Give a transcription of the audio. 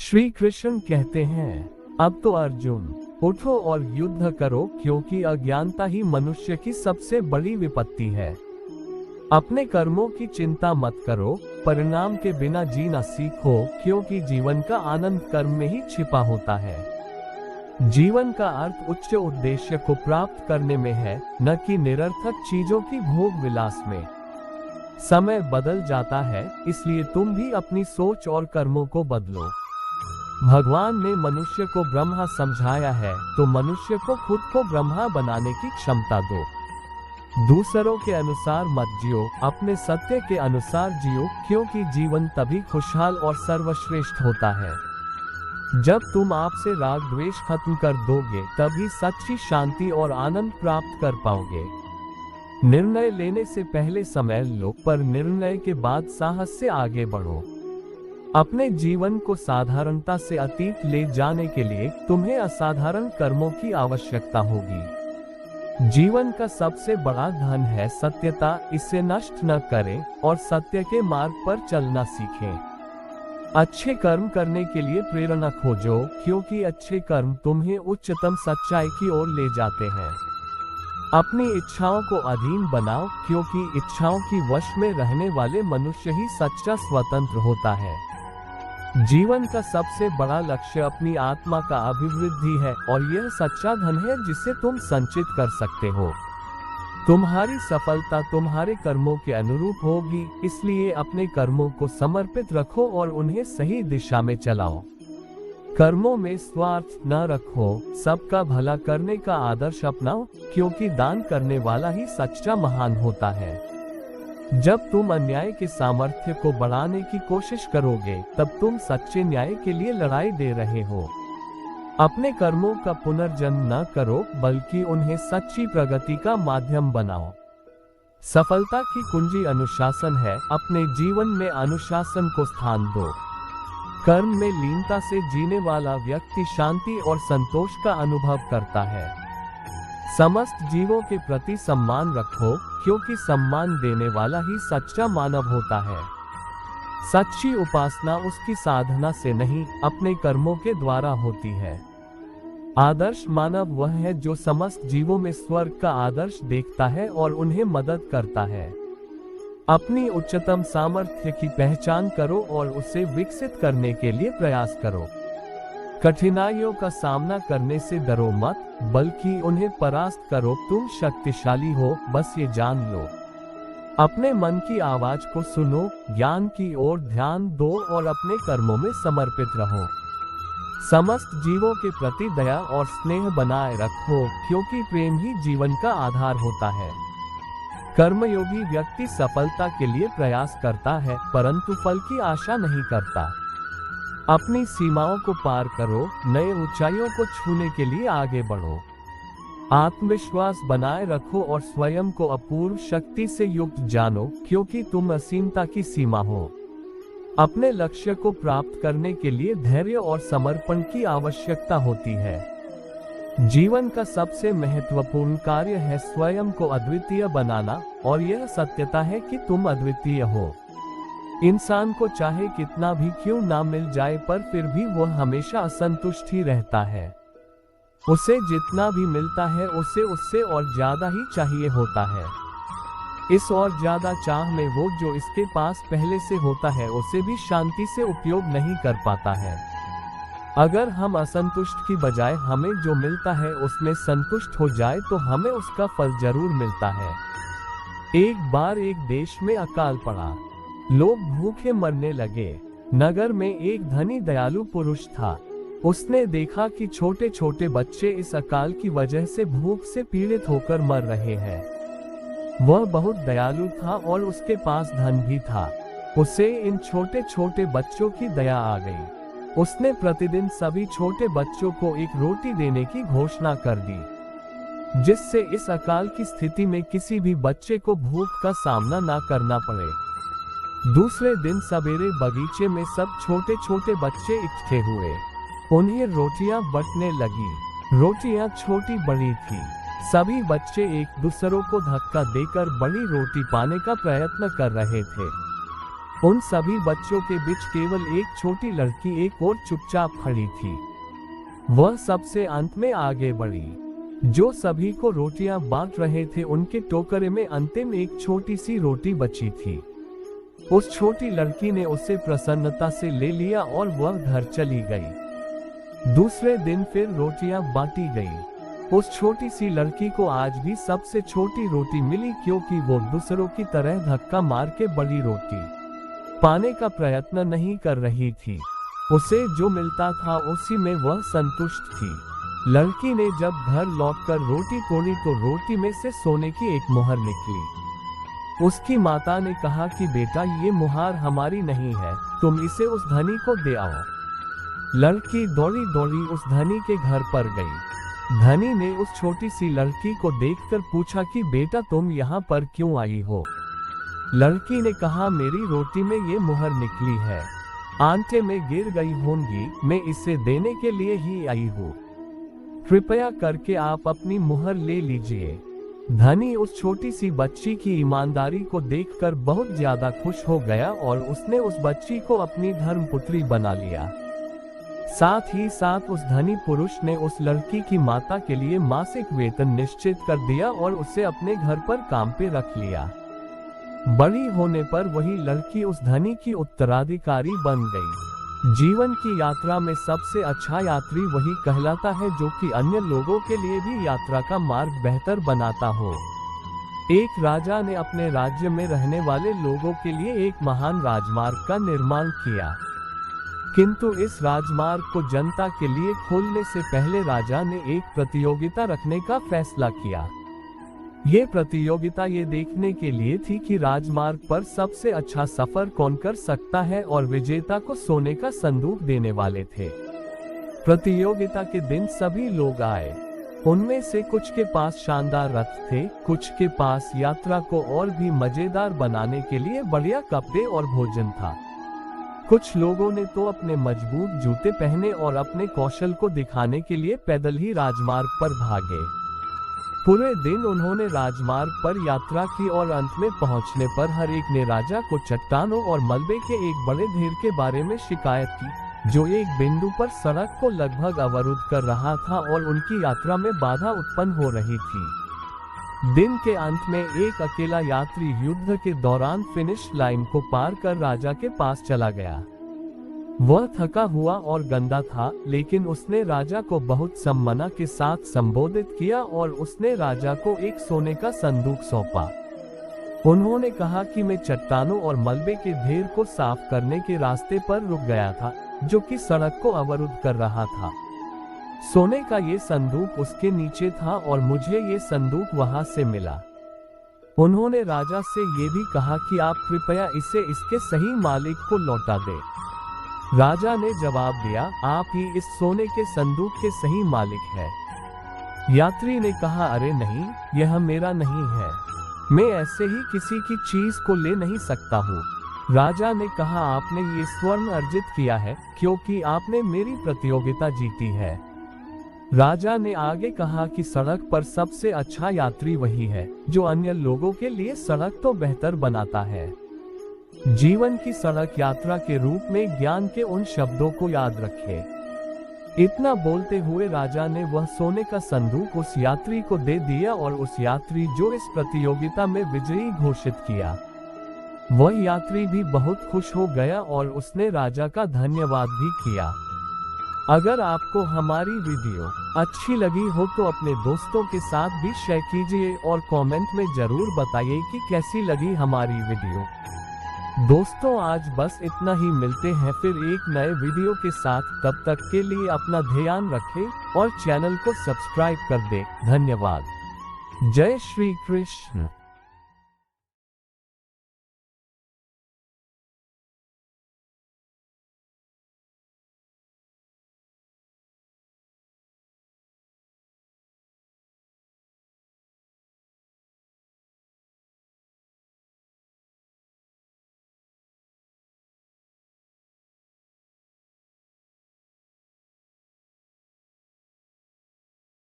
श्री कृष्ण कहते हैं, अब तो अर्जुन उठो और युद्ध करो, क्योंकि अज्ञानता ही मनुष्य की सबसे बड़ी विपत्ति है। अपने कर्मों की चिंता मत करो, परिणाम के बिना जीना सीखो, क्योंकि जीवन का आनंद कर्म में ही छिपा होता है। जीवन का अर्थ उच्च उद्देश्य को प्राप्त करने में है, न कि निरर्थक चीजों की भोग विलास में। समय बदल जाता है, इसलिए तुम भी अपनी सोच और कर्मों को बदलो। भगवान ने मनुष्य को ब्रह्मा समझाया है, तो मनुष्य को खुद को ब्रह्मा बनाने की क्षमता दो। दूसरों के अनुसार मत जियो, अपने सत्य के अनुसार जियो, क्योंकि जीवन तभी खुशहाल और सर्वश्रेष्ठ होता है जब तुम आपसे राग द्वेष खत्म कर दोगे, तभी सच्ची शांति और आनंद प्राप्त कर पाओगे। निर्णय लेने से पहले समय लो, पर निर्णय के बाद साहस से आगे बढ़ो। अपने जीवन को साधारणता से अतीत ले जाने के लिए तुम्हें असाधारण कर्मों की आवश्यकता होगी। जीवन का सबसे बड़ा धन है सत्यता, इसे नष्ट न करें और सत्य के मार्ग पर चलना सीखें। अच्छे कर्म करने के लिए प्रेरणा खोजो, क्योंकि अच्छे कर्म तुम्हें उच्चतम सच्चाई की ओर ले जाते हैं। अपनी इच्छाओं को अधीन बनाओ, क्योंकि इच्छाओं की वश में रहने वाले मनुष्य ही सच्चा स्वतंत्र होता है। जीवन का सबसे बड़ा लक्ष्य अपनी आत्मा का अभिवृद्धि है, और यह सच्चा धन है जिसे तुम संचित कर सकते हो। तुम्हारी सफलता तुम्हारे कर्मों के अनुरूप होगी, इसलिए अपने कर्मों को समर्पित रखो और उन्हें सही दिशा में चलाओ। कर्मों में स्वार्थ न रखो, सबका भला करने का आदर्श अपनाओ, क्योंकि दान करने वाला ही सच्चा महान होता है। जब तुम अन्याय के सामर्थ्य को बढ़ाने की कोशिश करोगे, तब तुम सच्चे न्याय के लिए लड़ाई दे रहे हो। अपने कर्मों का पुनर्जन्म न करो, बल्कि उन्हें सच्ची प्रगति का माध्यम बनाओ। सफलता की कुंजी अनुशासन है, अपने जीवन में अनुशासन को स्थान दो। कर्म में लीनता से जीने वाला व्यक्ति शांति और संतोष का अनुभव करता है। समस्त जीवों के प्रति सम्मान रखो, क्योंकि सम्मान देने वाला ही सच्चा मानव होता है। सच्ची उपासना उसकी साधना से नहीं, अपने कर्मों के द्वारा होती है। आदर्श मानव वह है जो समस्त जीवों में स्वर्ग का आदर्श देखता है और उन्हें मदद करता है। अपनी उच्चतम सामर्थ्य की पहचान करो और उसे विकसित करने के लिए प्रयास करो। कठिनाइयों का सामना करने से डरो मत, बल्कि उन्हें परास्त करो। तुम शक्तिशाली हो, बस ये जान लो। अपने मन की आवाज को सुनो, ज्ञान की ओर ध्यान दो और अपने कर्मों में समर्पित रहो। समस्त जीवों के प्रति दया और स्नेह बनाए रखो, क्योंकि प्रेम ही जीवन का आधार होता है। कर्मयोगी व्यक्ति सफलता के लिए प्रयास करता है, परंतु फल की आशा नहीं करता। अपनी सीमाओं को पार करो, नए ऊंचाइयों को छूने के लिए आगे बढ़ो। आत्मविश्वास बनाए रखो और स्वयं को अपूर्व शक्ति से युक्त जानो, क्योंकि तुम असीमता की सीमा हो। अपने लक्ष्य को प्राप्त करने के लिए धैर्य और समर्पण की आवश्यकता होती है। जीवन का सबसे महत्वपूर्ण कार्य है स्वयं को अद्वितीय बनाना, और यह सत्यता है कि तुम अद्वितीय हो। इंसान को चाहे कितना भी क्यों ना मिल जाए, पर फिर भी वह हमेशा असंतुष्ट ही रहता है। उसे जितना भी मिलता है, उसे उससे और ज्यादा ही चाहिए होता है। इस और ज्यादा चाह में वो जो इसके पास पहले से होता है, उसे भी शांति से उपयोग नहीं कर पाता है। अगर हम असंतुष्ट की बजाय हमें जो मिलता है उसमें संतुष्ट हो जाए, तो हमें उसका फल जरूर मिलता है। एक बार एक देश में अकाल पड़ा, लोग भूखे मरने लगे। नगर में एक धनी दयालु पुरुष था। उसने देखा कि छोटे छोटे बच्चे इस अकाल की वजह से भूख से पीड़ित होकर मर रहे हैं। वह बहुत दयालु था और उसके पास धन भी था। उसे इन छोटे छोटे बच्चों की दया आ गई। उसने प्रतिदिन सभी छोटे बच्चों को एक रोटी देने की घोषणा कर दी, जिससे इस अकाल की स्थिति में किसी भी बच्चे को भूख का सामना ना करना पड़े। दूसरे दिन सवेरे बगीचे में सब छोटे छोटे बच्चे इकट्ठे हुए। उन्हें रोटियां बंटने लगी। रोटियां छोटी बड़ी थी। सभी बच्चे एक दूसरों को धक्का देकर बड़ी रोटी पाने का प्रयत्न कर रहे थे। उन सभी बच्चों के बीच केवल एक छोटी लड़की एक और चुपचाप खड़ी थी। वह सबसे अंत में आगे बढ़ी। जो सभी को रोटियां बांट रहे थे उनके टोकरे में अंतिम एक छोटी सी रोटी बची थी। उस छोटी लड़की ने उसे प्रसन्नता से ले लिया और वह घर चली गई। दूसरे दिन फिर रोटियां बांटी गई। उस छोटी सी लड़की को आज भी सबसे छोटी रोटी मिली, क्योंकि वो दूसरों की तरह धक्का मार के बड़ी रोटी पाने का प्रयत्न नहीं कर रही थी। उसे जो मिलता था उसी में वह संतुष्ट थी। लड़की ने जब घर लौटकर रोटी तोड़ी तो रोटी में से सोने की एक मुहर निकली। उसकी माता ने कहा कि बेटा, ये मुहर हमारी नहीं है, तुम इसे उस धनी को दे आओ। लड़की दौड़ी दौड़ी उस धनी के घर पर गई। धनी ने उस छोटी सी लड़की को देखकर पूछा कि बेटा, तुम यहाँ पर क्यों आई हो? लड़की ने कहा, मेरी रोटी में ये मुहर निकली है, आटे में गिर गई होंगी, मैं इसे देने के लिए ही आई हूँ। कृपया करके आप अपनी मुहर ले लीजिए। धनी उस छोटी सी बच्ची की ईमानदारी को देखकर बहुत ज्यादा खुश हो गया और उसने उस बच्ची को अपनी धर्मपुत्री बना लिया। साथ ही साथ उस धनी पुरुष ने उस लड़की की माता के लिए मासिक वेतन निश्चित कर दिया और उसे अपने घर पर काम पे रख लिया। बड़ी होने पर वही लड़की उस धनी की उत्तराधिकारी बन गई। जीवन की यात्रा में सबसे अच्छा यात्री वही कहलाता है जो कि अन्य लोगों के लिए भी यात्रा का मार्ग बेहतर बनाता हो। एक राजा ने अपने राज्य में रहने वाले लोगों के लिए एक महान राजमार्ग का निर्माण किया, किंतु इस राजमार्ग को जनता के लिए खोलने से पहले राजा ने एक प्रतियोगिता रखने का फैसला किया। ये प्रतियोगिता ये देखने के लिए थी कि राजमार्ग पर सबसे अच्छा सफर कौन कर सकता है, और विजेता को सोने का संदूक देने वाले थे। प्रतियोगिता के दिन सभी लोग आए। उनमें से कुछ के पास शानदार रथ थे, कुछ के पास यात्रा को और भी मजेदार बनाने के लिए बढ़िया कपड़े और भोजन था। कुछ लोगों ने तो अपने मजबूत जूते पहने और अपने कौशल को दिखाने के लिए पैदल ही राजमार्ग पर भागे। पूरे दिन उन्होंने राजमार्ग पर यात्रा की और अंत में पहुंचने पर हर एक ने राजा को चट्टानों और मलबे के एक बड़े ढेर के बारे में शिकायत की, जो एक बिंदु पर सड़क को लगभग अवरुद्ध कर रहा था और उनकी यात्रा में बाधा उत्पन्न हो रही थी। दिन के अंत में एक अकेला यात्री युद्ध के दौरान फिनिश लाइन को पार कर राजा के पास चला गया। वह थका हुआ और गंदा था, लेकिन उसने राजा को बहुत सम्मान के साथ संबोधित किया और उसने राजा को एक सोने का संदूक सौंपा। उन्होंने कहा कि मैं चट्टानों और मलबे के ढेर को साफ करने के रास्ते पर रुक गया था, जो कि सड़क को अवरुद्ध कर रहा था। सोने का ये संदूक उसके नीचे था और मुझे ये संदूक वहां से मिला। उन्होंने राजा से ये भी कहा कि आप कृपया इसे इसके सही मालिक को लौटा दें। राजा ने जवाब दिया, आप ही इस सोने के संदूक के सही मालिक हैं। यात्री ने कहा, अरे नहीं, यह मेरा नहीं है, मैं ऐसे ही किसी की चीज को ले नहीं सकता हूँ। राजा ने कहा, आपने ये स्वर्ण अर्जित किया है क्योंकि आपने मेरी प्रतियोगिता जीती है। राजा ने आगे कहा कि सड़क पर सबसे अच्छा यात्री वही है जो अन्य लोगों के लिए सड़क तो बेहतर बनाता है। जीवन की सड़क यात्रा के रूप में ज्ञान के उन शब्दों को याद रखें। इतना बोलते हुए राजा ने वह सोने का संदूक उस यात्री को दे दिया और उस यात्री जो इस प्रतियोगिता में विजयी घोषित किया, वह यात्री भी बहुत खुश हो गया और उसने राजा का धन्यवाद भी किया। अगर आपको हमारी वीडियो अच्छी लगी हो तो अपने दोस्तों के साथ भी शेयर कीजिए और कमेंट में जरूर बताइए कि कैसी लगी हमारी वीडियो। दोस्तों, आज बस इतना ही, मिलते हैं फिर एक नए वीडियो के साथ। तब तक के लिए अपना ध्यान रखें और चैनल को सब्सक्राइब कर दें। धन्यवाद। जय श्री कृष्ण।